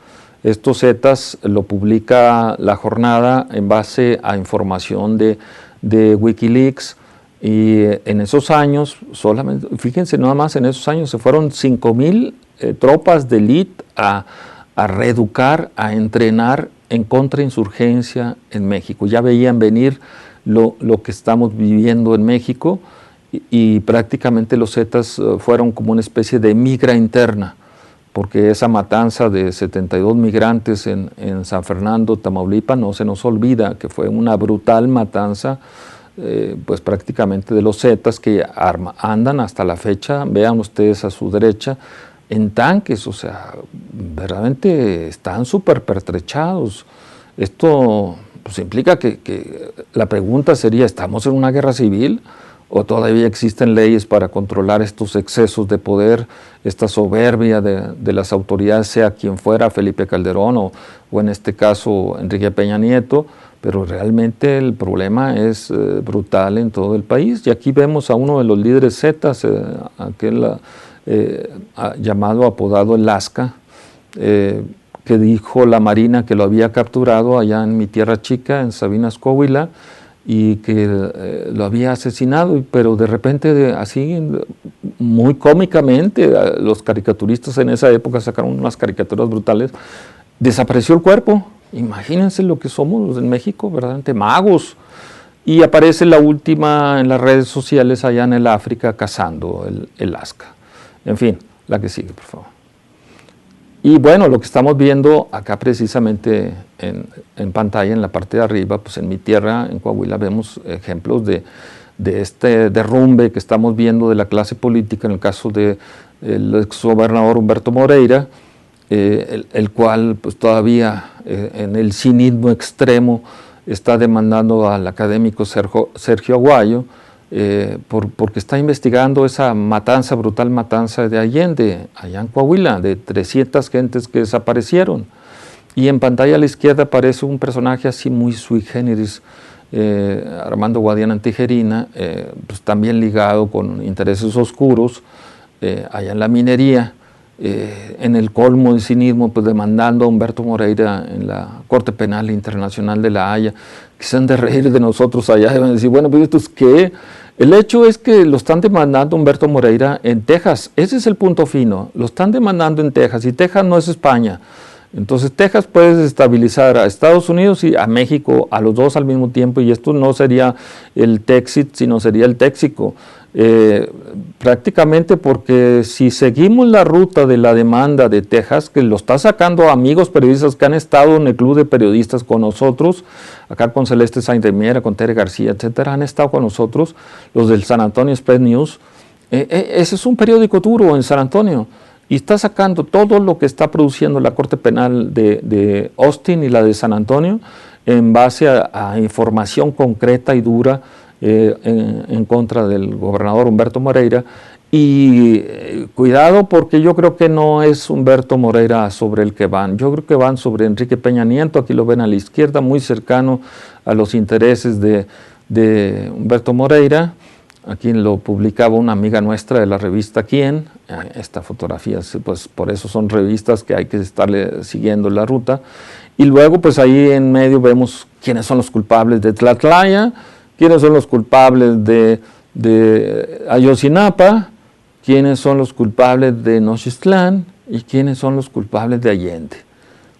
Estos Zetas lo publica La Jornada en base a información de Wikileaks, y en esos años, solamente, fíjense nada más, en esos años se fueron 5,000 tropas de élite a reeducar, a entrenar en contrainsurgencia en México. Ya veían venir lo que estamos viviendo en México, y prácticamente los Zetas fueron como una especie de migra interna, porque esa matanza de 72 migrantes en San Fernando, Tamaulipas, no se nos olvida que fue una brutal matanza, pues prácticamente de los Zetas, que andan hasta la fecha, vean ustedes a su derecha, en tanques, o sea, verdaderamente están súper pertrechados. Esto pues implica que la pregunta sería: ¿estamos en una guerra civil? ¿O todavía existen leyes para controlar estos excesos de poder, esta soberbia de las autoridades, sea quien fuera, Felipe Calderón o en este caso Enrique Peña Nieto? Pero realmente el problema es brutal en todo el país. Y aquí vemos a uno de los líderes Zetas, aquel apodado el Lasca, que dijo la Marina que lo había capturado allá en mi tierra chica, en Sabinas, Coahuila, y que lo había asesinado, pero de repente, así muy cómicamente, los caricaturistas en esa época sacaron unas caricaturas brutales, desapareció el cuerpo. Imagínense lo que somos los en México, verdaderamente magos. y aparece la última en las redes sociales allá en el África cazando el asca. En fin, la que sigue, por favor. Y bueno, lo que estamos viendo acá precisamente en pantalla, en la parte de arriba, pues en mi tierra, en Coahuila, vemos ejemplos de este derrumbe que estamos viendo de la clase política, en el caso del exgobernador Humberto Moreira, el cual pues todavía en el cinismo extremo está demandando al académico Sergio Aguayo, porque está investigando esa matanza, brutal matanza de Allende, allá en Coahuila, de 300 gentes que desaparecieron. Y en pantalla a la izquierda aparece un personaje así muy sui generis, Armando Guadiana Tijerina, pues también ligado con intereses oscuros, allá en la minería, en el colmo de cinismo, pues demandando a Humberto Moreira en la Corte Penal Internacional de La Haya, que se han de reír de nosotros allá, y van a decir, bueno, pues esto es qué. El hecho es que lo están demandando Humberto Moreira en Texas, ese es el punto fino, lo están demandando en Texas, y Texas no es España. Entonces Texas puede desestabilizar a Estados Unidos y a México, a los dos al mismo tiempo, y esto no sería el Texit, sino sería el Téxico. Prácticamente porque si seguimos la ruta de la demanda de Texas, que lo está sacando amigos periodistas que han estado en el club de periodistas con nosotros, acá con Celeste Sainz de Miera, con Tere García, etcétera, han estado con nosotros, los del San Antonio Express News. Ese es un periódico duro en San Antonio, y está sacando todo lo que está produciendo la Corte Penal de Austin y la de San Antonio en base a información concreta y dura en contra del gobernador Humberto Moreira. Y cuidado, porque yo creo que no es Humberto Moreira sobre el que van, yo creo que van sobre Enrique Peña Nieto, aquí lo ven a la izquierda, muy cercano a los intereses de Humberto Moreira. Aquí lo publicaba una amiga nuestra de la revista Quién. Esta fotografía, pues por eso son revistas que hay que estarle siguiendo la ruta. Y luego pues ahí en medio vemos quiénes son los culpables de Tlatlaya, quiénes son los culpables de Ayotzinapa, quiénes son los culpables de Nochistlán y quiénes son los culpables de Allende.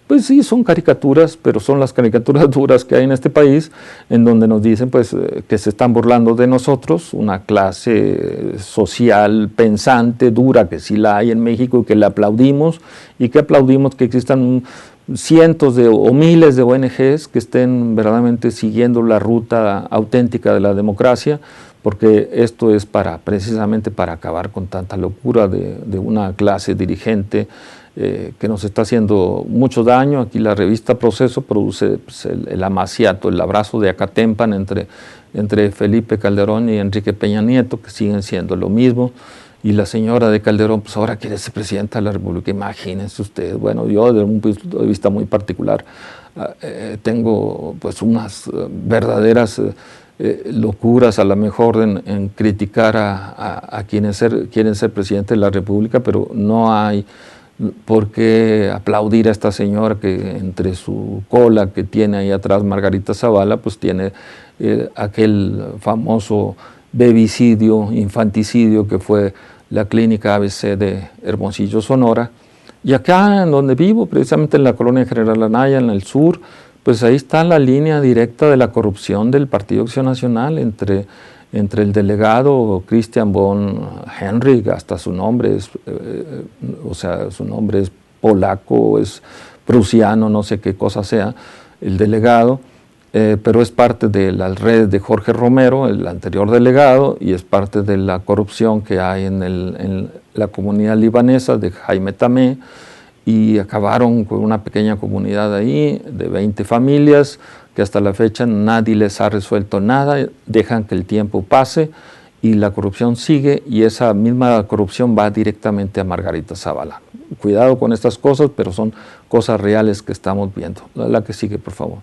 Pues sí, son caricaturas, pero son las caricaturas duras que hay en este país, en donde nos dicen pues que se están burlando de nosotros, una clase social pensante, dura, que sí la hay en México y que le aplaudimos, y que aplaudimos que existan cientos o miles de ONGs que estén verdaderamente siguiendo la ruta auténtica de la democracia, porque esto es precisamente para acabar con tanta locura de una clase dirigente que nos está haciendo mucho daño. Aquí la revista Proceso produce pues, el amaciato, el abrazo de Acatempan entre Felipe Calderón y Enrique Peña Nieto, que siguen siendo lo mismo. Y la señora de Calderón, pues ahora quiere ser presidenta de la República. Imagínense ustedes. Bueno, yo desde un punto de vista muy particular tengo pues unas verdaderas locuras a lo mejor en criticar a quienes quieren ser presidente de la República, pero no hay por qué aplaudir a esta señora que entre su cola que tiene ahí atrás Margarita Zavala, pues tiene aquel famoso bebicidio, infanticidio que fue la clínica ABC de Hermosillo, Sonora. Y acá en donde vivo, precisamente en la colonia General Anaya, en el sur, pues ahí está la línea directa de la corrupción del Partido Acción Nacional entre el delegado Christian von Henrik, hasta su nombre es, su nombre es polaco, es prusiano, no sé qué cosa sea, el delegado, pero es parte de las redes de Jorge Romero, el anterior delegado, y es parte de la corrupción que hay en la comunidad libanesa de Jaime Tamé, y acabaron con una pequeña comunidad ahí de 20 familias que hasta la fecha nadie les ha resuelto nada, dejan que el tiempo pase y la corrupción sigue, y esa misma corrupción va directamente a Margarita Zavala. Cuidado con estas cosas, pero son cosas reales que estamos viendo. La que sigue, por favor.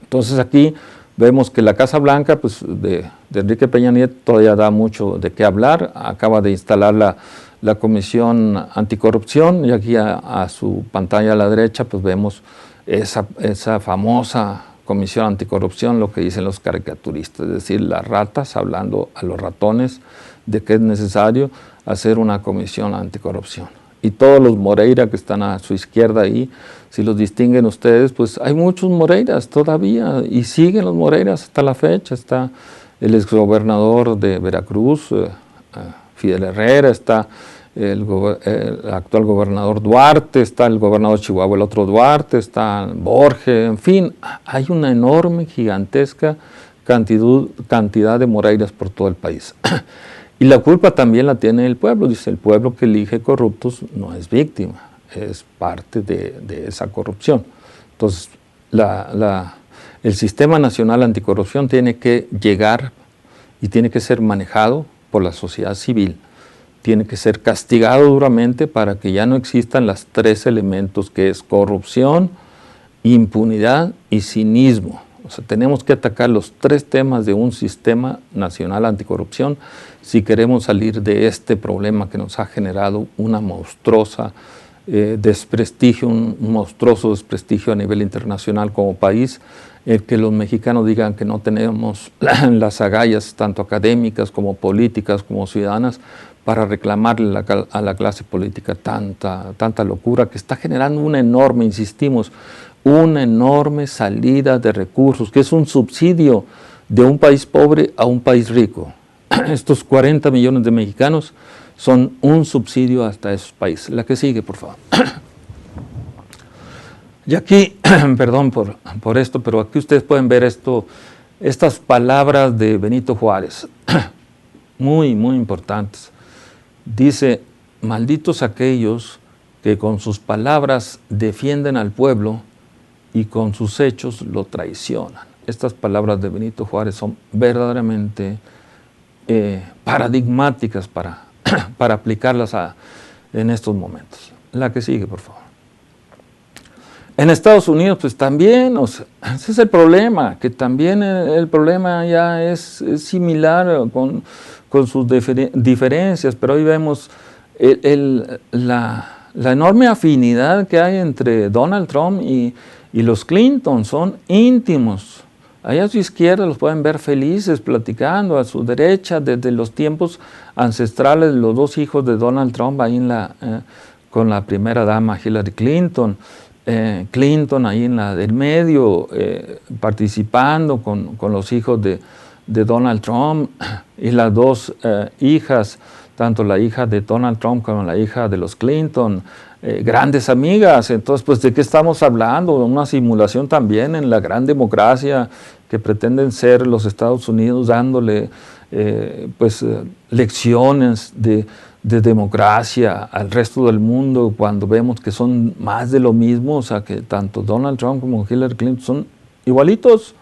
Entonces aquí vemos que la Casa Blanca pues, de Enrique Peña Nieto todavía da mucho de qué hablar. Acaba de instalar la Comisión Anticorrupción, y aquí a su pantalla a la derecha pues vemos esa famosa Comisión Anticorrupción, lo que dicen los caricaturistas, es decir, las ratas hablando a los ratones de que es necesario hacer una Comisión Anticorrupción. y todos los Moreira que están a su izquierda ahí, si los distinguen ustedes, pues hay muchos Moreiras todavía y siguen los Moreiras hasta la fecha. Está el exgobernador de Veracruz, Fidel Herrera, está el actual gobernador Duarte, está el gobernador de Chihuahua, el otro Duarte, está Borges, en fin, hay una enorme, gigantesca cantidad de Moreiras por todo el país. Y la culpa también la tiene el pueblo. Dice, el pueblo que elige corruptos no es víctima, es parte de esa corrupción. Entonces, el Sistema Nacional Anticorrupción tiene que llegar y tiene que ser manejado por la sociedad civil. Tiene que ser castigado duramente para que ya no existan los 3 elementos que es corrupción, impunidad y cinismo. O sea, tenemos que atacar los 3 temas de un sistema nacional anticorrupción si queremos salir de este problema que nos ha generado una monstruosa desprestigio, un monstruoso desprestigio a nivel internacional como país, el que los mexicanos digan que no tenemos las agallas, tanto académicas como políticas como ciudadanas, para reclamarle a la clase política tanta locura que está generando una enorme, insistimos, una enorme salida de recursos, que es un subsidio de un país pobre a un país rico. Estos 40 millones de mexicanos son un subsidio hasta esos países. La que sigue, por favor. Y aquí, perdón por esto, pero aquí ustedes pueden ver estas palabras de Benito Juárez, muy importantes. Dice, malditos aquellos que con sus palabras defienden al pueblo y con sus hechos lo traicionan. Estas palabras de Benito Juárez son verdaderamente paradigmáticas para aplicarlas en estos momentos. La que sigue, por favor. En Estados Unidos, pues también, ese es el problema, que también el problema ya es similar con sus diferencias, pero hoy vemos la enorme afinidad que hay entre Donald Trump y los Clinton. Son íntimos. Allá a su izquierda los pueden ver felices, platicando, a su derecha, desde los tiempos ancestrales, los 2 hijos de Donald Trump, ahí con la primera dama Hillary Clinton. Clinton ahí en la del medio, participando con los hijos de Donald Trump, y las 2 hijas, tanto la hija de Donald Trump como la hija de los Clinton, grandes amigas. Entonces, pues, ¿de qué estamos hablando? Una simulación también en la gran democracia que pretenden ser los Estados Unidos, dándole lecciones de democracia al resto del mundo, cuando vemos que son más de lo mismo. O sea, que tanto Donald Trump como Hillary Clinton son igualitos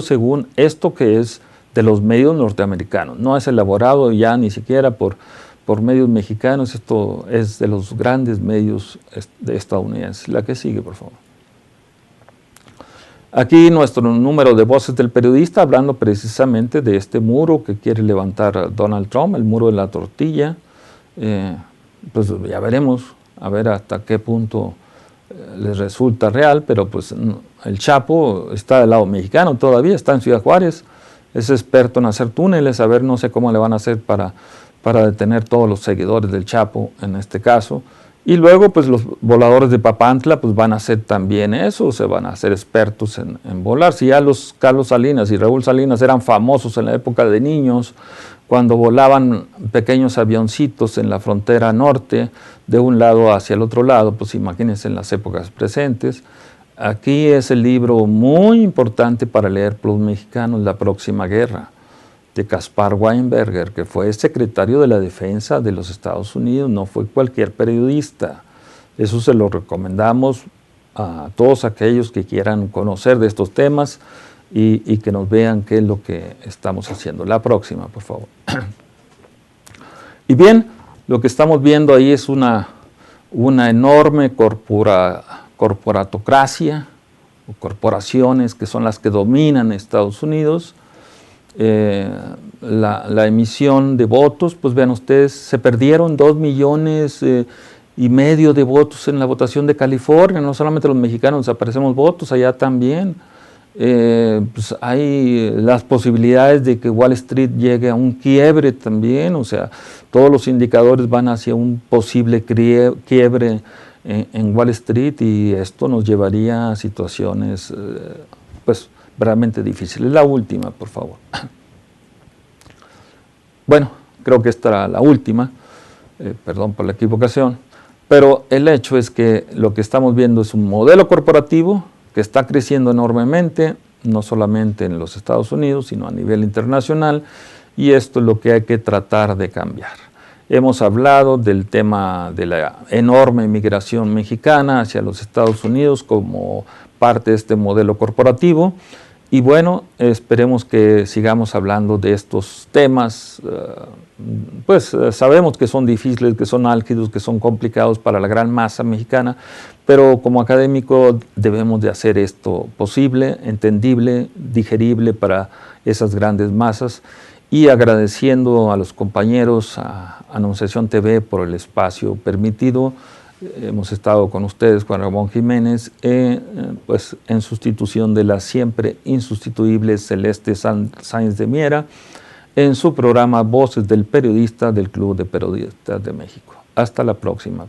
según esto que es de los medios norteamericanos. No es elaborado ya ni siquiera por medios mexicanos, esto es de los grandes medios estadounidenses. La que sigue, por favor. Aquí nuestro número de Voces del Periodista, hablando precisamente de este muro que quiere levantar Donald Trump, el muro de la tortilla. Pues ya veremos, a ver hasta qué punto les resulta real, pero pues el Chapo está del lado mexicano todavía, está en Ciudad Juárez, es experto en hacer túneles, a ver, no sé cómo le van a hacer para detener todos los seguidores del Chapo en este caso. Y luego, pues los voladores de Papantla pues van a hacer también eso, se van a hacer expertos en volar. Si ya los Carlos Salinas y Raúl Salinas eran famosos en la época de niños, cuando volaban pequeños avioncitos en la frontera norte, de un lado hacia el otro lado, pues imagínense en las épocas presentes. Aquí es el libro muy importante para leer por los mexicanos, La Próxima Guerra, de Caspar Weinberger, que fue secretario de la Defensa de los Estados Unidos, no fue cualquier periodista. Eso se lo recomendamos a todos aquellos que quieran conocer de estos temas y que nos vean qué es lo que estamos haciendo. La próxima, por favor. Y bien, lo que estamos viendo ahí es una enorme corporatocracia, o corporaciones que son las que dominan Estados Unidos. La emisión de votos, pues vean ustedes, se perdieron 2,5 millones de votos en la votación de California. No solamente los mexicanos desaparecemos votos, allá también. Pues hay las posibilidades de que Wall Street llegue a un quiebre también, o sea, todos los indicadores van hacia un posible quiebre en Wall Street, y esto nos llevaría a situaciones pues realmente difíciles. La última, por favor. Bueno, creo que esta era la última, perdón por la equivocación, pero el hecho es que lo que estamos viendo es un modelo corporativo que está creciendo enormemente, no solamente en los Estados Unidos, sino a nivel internacional, y esto es lo que hay que tratar de cambiar. Hemos hablado del tema de la enorme migración mexicana hacia los Estados Unidos como parte de este modelo corporativo, y bueno, esperemos que sigamos hablando de estos temas. Pues sabemos que son difíciles, que son álgidos, que son complicados para la gran masa mexicana, pero como académico debemos de hacer esto posible, entendible, digerible para esas grandes masas, y agradeciendo a los compañeros, a Anunciación TV por el espacio permitido. Hemos estado con ustedes, Juan Ramón Jiménez, pues en sustitución de la siempre insustituible Celeste Sáenz de Miera, en su programa Voces del Periodista del Club de Periodistas de México. Hasta la próxima.